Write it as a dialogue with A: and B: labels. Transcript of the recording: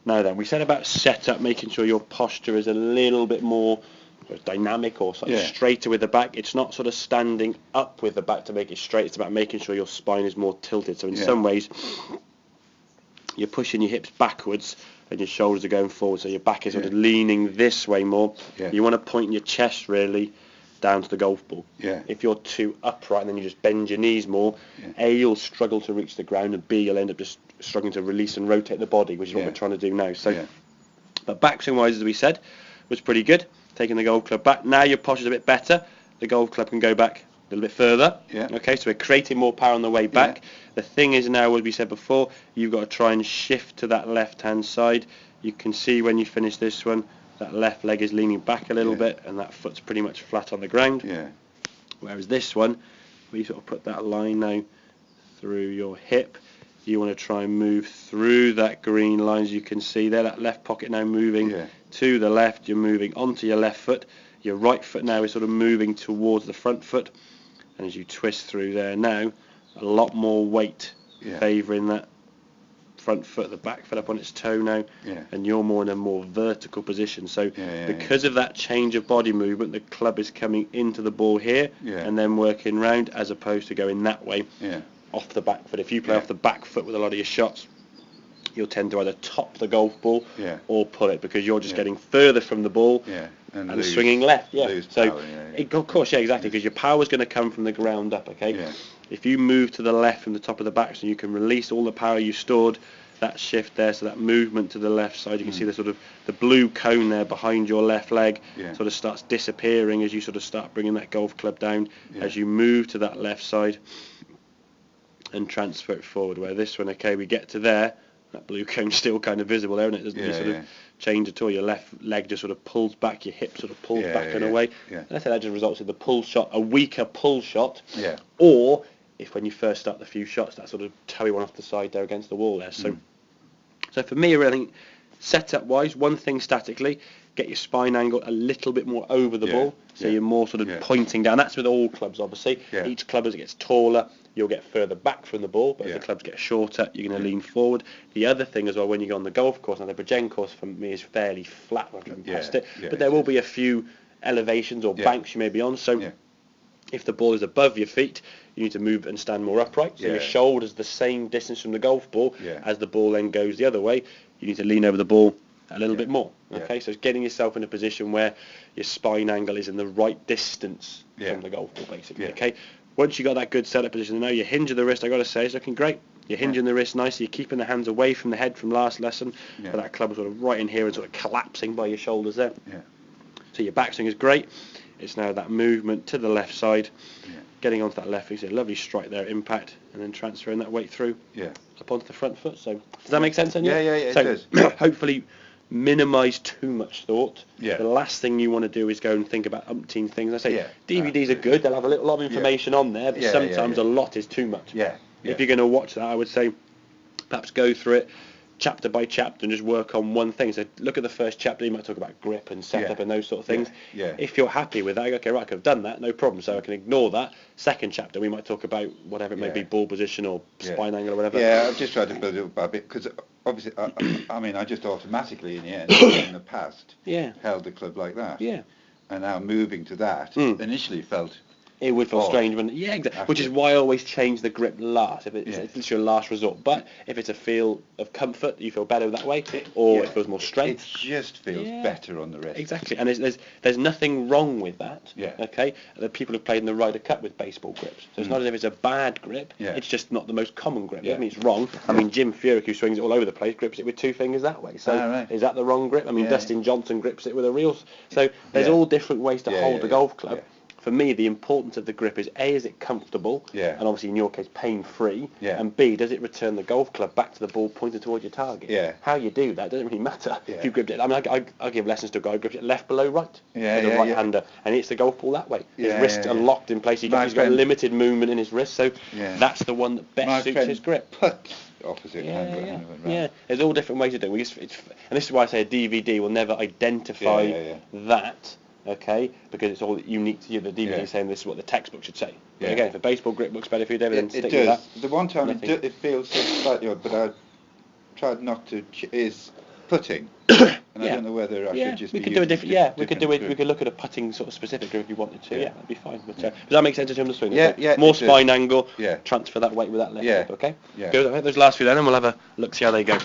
A: Now then, we said about setup, making sure your posture is a little bit more dynamic or sort of straighter with the back. It's not sort of standing up with the back to make it straight. It's about making sure your spine is more tilted. So in some ways, you're pushing your hips backwards and your shoulders are going forward. So your back is sort of leaning this way more. Yeah. You want to point your chest really down to the golf ball. Yeah. If you're too upright and then you just bend your knees more, A, you'll struggle to reach the ground, and B, you'll end up just struggling to release and rotate the body, which is what we're trying to do now. So, but backswing wise, as we said, was pretty good. Taking the golf club back. Now your posture's a bit better. The golf club can go back a little bit further. Yeah. Okay, so we're creating more power on the way back. Yeah. The thing is now, as we said before, you've got to try and shift to that left-hand side. You can see when you finish this one, that left leg is leaning back a little bit, and that foot's pretty much flat on the ground. Yeah. Whereas this one, we sort of put that line now through your hip. You want to try and move through that green line, as you can see there. That left pocket now moving to the left. You're moving onto your left foot. Your right foot now is sort of moving towards the front foot. And as you twist through there now, a lot more weight favouring that front foot, the back foot up on its toe now, and you're more in a more vertical position. So because of that change of body movement, the club is coming into the ball here and then working round, as opposed to going that way off the back foot. If you play off the back foot with a lot of your shots, you'll tend to either top the golf ball or pull it, because you're just getting further from the ball and swinging left. So power, of course, exactly, because your power is going to come from the ground up. Okay. If you move to the left from the top of the back, so you can release all the power you stored, that shift there, so that movement to the left side, you can see the sort of the blue cone there behind your left leg sort of starts disappearing as you sort of start bringing that golf club down as you move to that left side and transfer it forward. Where this one, okay, we get to there, that blue cone's still kind of visible there, and it doesn't sort of change at all. Your left leg just sort of pulls back, your hip sort of pulls back and away. And I think that just results in the pull shot, a weaker pull shot, or if when you first start the few shots, that sort of toey one off the side there against the wall there. So for me, I really think setup-wise, one thing statically, get your spine angle a little bit more over the ball, so you're more sort of pointing down. That's with all clubs, obviously. Each club, as it gets taller, you'll get further back from the ball, but as the clubs get shorter, you're going to lean forward. The other thing as well, when you go on the golf course, now the Bridgend course for me is fairly flat, I've driven past it, but there will be a few elevations or banks you may be on, so if the ball is above your feet, you need to move and stand more upright, so your shoulder's the same distance from the golf ball. As the ball then goes the other way, you need to lean over the ball a little bit more. Okay, so it's getting yourself in a position where your spine angle is in the right distance from the golf ball, basically. Okay, once you got that good setup position, now your hinge of the wrist, I got to say, is looking great. You're hinging the wrist nicely. You're keeping the hands away from the head from last lesson. But that club is sort of right in here and sort of collapsing by your shoulders there. So your backswing is great. It's now that movement to the left side, getting onto that left. You see a lovely strike there, impact, and then transferring that weight through up onto the front foot. So does that make sense? Then?
B: It
A: so
B: does.
A: Hopefully minimise too much thought. The last thing you want to do is go and think about umpteen things. I say DVDs are good. They'll have a lot of information on there, but sometimes a lot is too much. If you're going to watch that, I would say perhaps go through it chapter by chapter and just work on one thing. So look at the first chapter, you might talk about grip and setup and those sort of things. If you're happy with that, okay, right, I could have done that, no problem, so I can ignore that. Second chapter, we might talk about whatever it may be, ball position or spine angle or whatever.
B: I've just tried to build it up a bit, because obviously, I mean, I just automatically in the end, in the past, held the club like that. And now moving to that, initially felt...
A: It would feel strange, wouldn't it? Yeah, exactly. Which is why I always change the grip last. If it's your last resort. But if it's a feel of comfort, you feel better that way, or it feels more strength.
B: It just feels better on the wrist.
A: Exactly, and there's nothing wrong with that. Okay, the people who've played in the Ryder Cup with baseball grips. So it's not as if it's a bad grip. It's just not the most common grip. I mean, it's wrong. I mean, Jim Furyk, who swings it all over the place, grips it with two fingers that way. So is that the wrong grip? I mean, Dustin Johnson grips it with a real. So there's all different ways to hold a golf club. For me, the importance of the grip is A, is it comfortable, and obviously in your case pain-free, and B, does it return the golf club back to the ball pointed towards your target? How you do that doesn't really matter if you gripped it. I mean, I give lessons to a guy who grips it left below right as a right-hander, and hits the golf ball that way. His wrists are locked in place. He's got limited movement in his wrist, so that's the one that best suits his grip.
B: Opposite hand.
A: There's all different ways to do it. And this is why I say a DVD will never identify that. Okay, because it's all unique to you. The DVD saying this is what the textbook should say. But again, if a baseball grip looks better for you, David, then stick with that.
B: The one time it feels so slightly odd, but I tried not to, is putting. And I don't know whether I should just
A: we could do a different. We could do it. We could look at a putting sort of specific grip if you wanted to. Yeah, that'd be fine. But does that make sense in terms of swing?
B: Yeah.
A: More spine angle. Yeah. Transfer that weight with that left hip. Okay.
B: Yeah.
A: Go those last few then, and we'll have a look, see how they go.